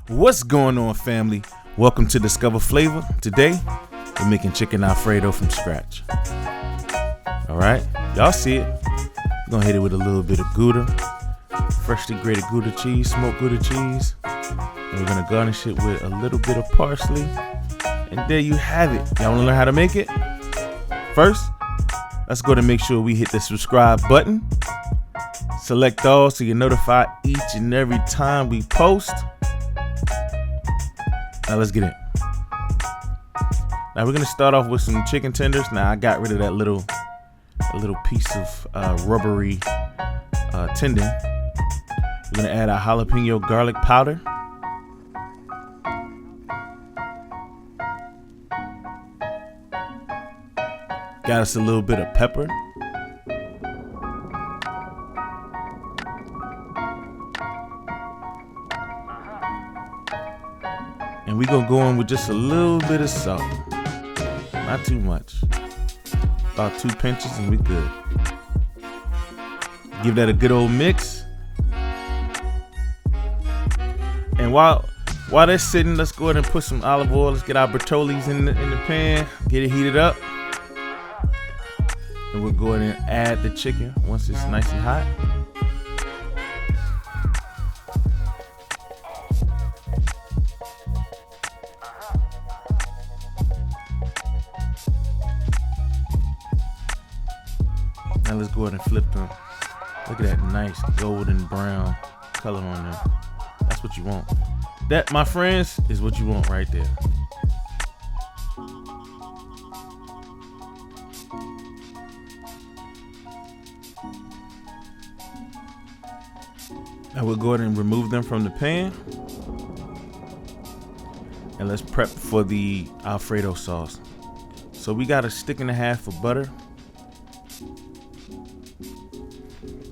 What's going on, family? Welcome to Discover Flavor. Today, we're making chicken Alfredo from scratch. All right, y'all see it. We're gonna hit it with a little bit of Gouda, freshly grated Gouda cheese, smoked Gouda cheese. And we're gonna garnish it with a little bit of parsley. And there you have it. Y'all wanna learn how to make it? First, let's go to make sure we hit the subscribe button. Select all so you're notified each and every time we post. Now let's get in. Now we're gonna start off with some chicken tenders. Now I got rid of that little piece of rubbery tendon. We're gonna add our jalapeno garlic powder. Got us a little bit of pepper. And we're gonna go in with just a little bit of salt. Not too much. About 2 pinches and we're good. Give that a good old mix. And while that's sitting, let's go ahead and put some olive oil. Let's get our Bertollis in the pan. Get it heated up. And we'll go ahead and add the chicken once it's nice and hot. Now let's go ahead and flip them. Look at that nice golden brown color on them. That's what you want. That, my friends, is what you want right there. Now we'll go ahead and remove them from the pan. And let's prep for the Alfredo sauce. So we got a stick and a half of butter.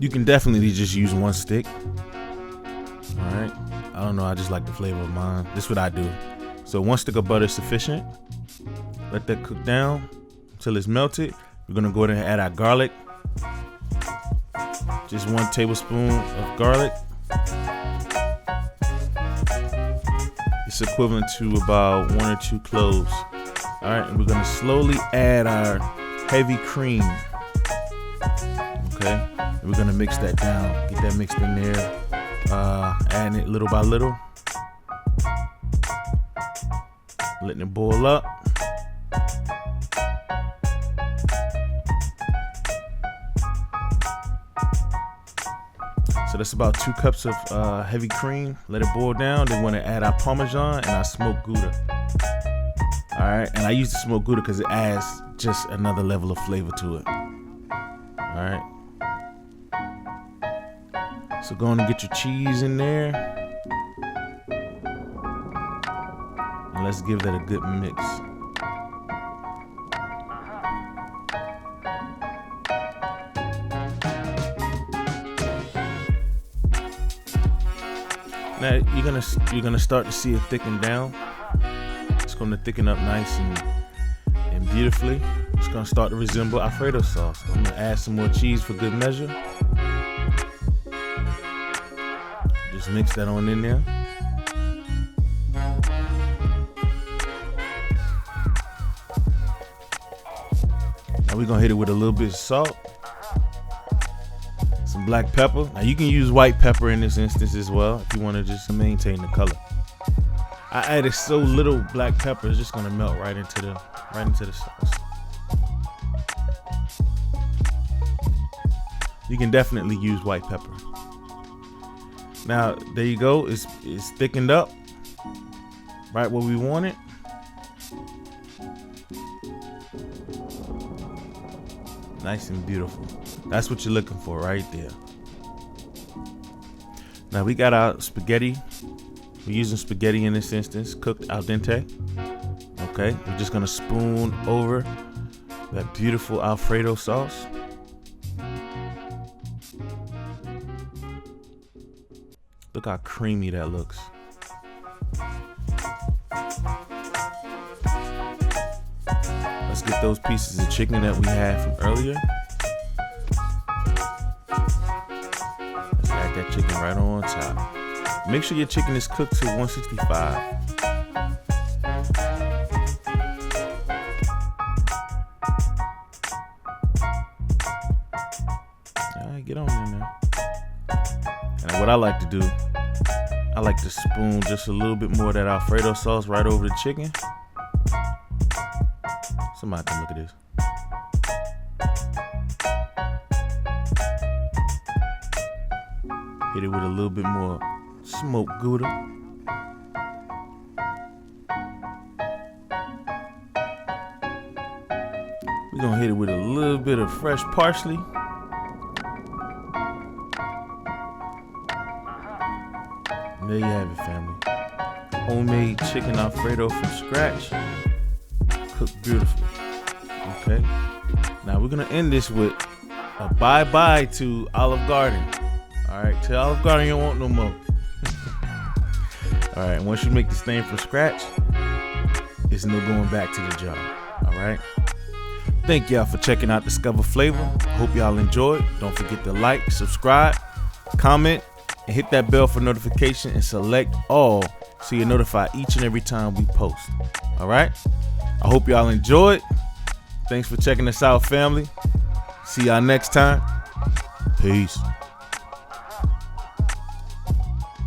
You can definitely just use 1 stick. All right. I don't know. I just like the flavor of mine. This is what I do. So 1 stick of butter is sufficient. Let that cook down until it's melted. We're going to go ahead and add our garlic. Just 1 tablespoon of garlic. It's equivalent to about 1 or 2 cloves. All right. And we're going to slowly add our heavy cream. Okay. We're gonna mix that down, get that mixed in there, adding it little by little, letting it boil up. So that's about 2 cups of heavy cream. Let it boil down. Then we're gonna add our Parmesan and our smoked Gouda. All right, and I use the smoked Gouda because it adds just another level of flavor to it. All right. So go on and get your cheese in there. And let's give that a good mix. Now you're gonna start to see it thicken down. It's gonna thicken up nice and beautifully. It's gonna start to resemble Alfredo sauce. I'm gonna add some more cheese for good measure. Just mix that on in there. Now we're gonna hit it with a little bit of salt, some black pepper. Now you can use white pepper in this instance as well if you want to just maintain the color. I added so little black pepper, it's just gonna melt right into the sauce. You can definitely use white pepper. Now, there you go. It's thickened up right where we want it. Nice and beautiful. That's what you're looking for right there. Now, we got our spaghetti. We're using spaghetti in this instance, cooked al dente. Okay, we're just going to spoon over that beautiful Alfredo sauce. Look how creamy that looks. Let's get those pieces of chicken that we had from earlier. Let's add that chicken right on top. Make sure your chicken is cooked to 165. Alright, get on in there. And what I like to do, I like to spoon just a little bit more of that Alfredo sauce right over the chicken. Somebody can look at this. Hit it with a little bit more smoked Gouda. We're gonna hit it with a little bit of fresh parsley. And there you have it, family. Homemade chicken Alfredo from scratch. Cooked beautifully. Okay. Now we're gonna end this with a bye-bye to Olive Garden. Alright, tell Olive Garden you don't want no more. Alright, once you make this thing from scratch, it's no going back to the jar. Alright. Thank y'all for checking out Discover Flavor. Hope y'all enjoyed. Don't forget to like, subscribe, comment, and hit that bell for notification and select all so you're notified each and every time we post. Alright? I hope y'all enjoyed. Thanks for checking us out, family. See y'all next time. Peace.